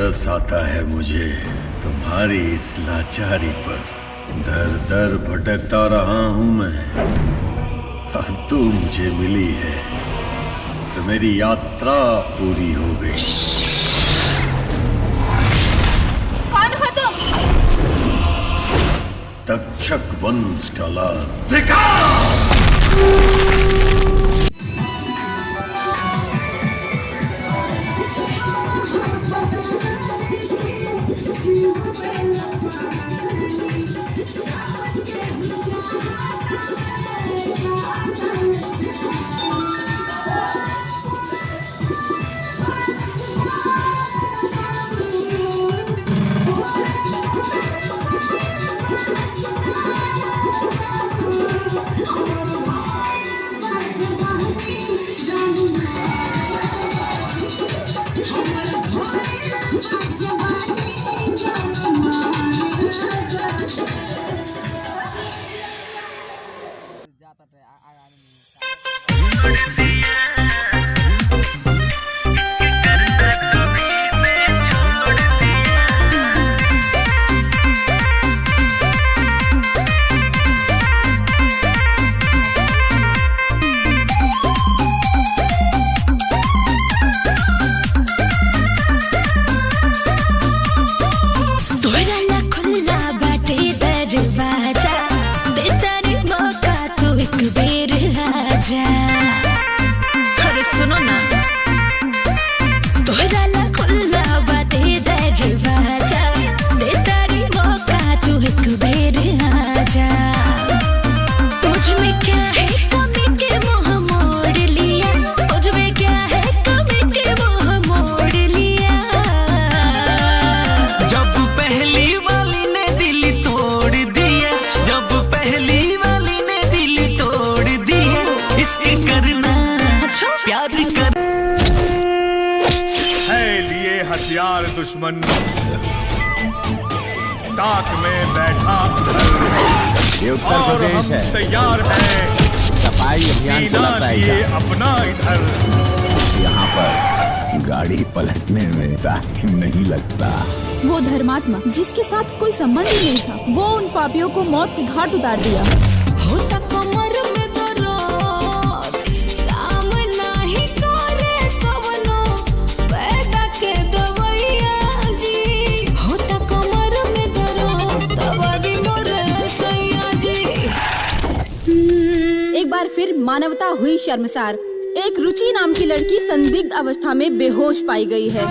तरस आता है मुझे तुम्हारी इस लाचारी पर। दर दर भटकता रहा हूं मैं, अब तू मुझे मिली है तो मेरी यात्रा पूरी हो गई। कौन हो तुम? तक्षक वंश का लाल। हथियार दुश्मन ताक में बैठा ये उत्तर प्रदेश है, तैयार है सफाई अभियान चलाता है अपना इधर। यहाँ पर गाड़ी पलटने में टाइम नहीं लगता। वो धर्मात्मा जिसके साथ कोई संबंध ही नहीं था, वो उन पापियों को मौत के घाट उतार दिया। एक बार फिर मानवता हुई शर्मसार। एक रुचि नाम की लड़की संदिग्ध अवस्था में बेहोश पाई गई है।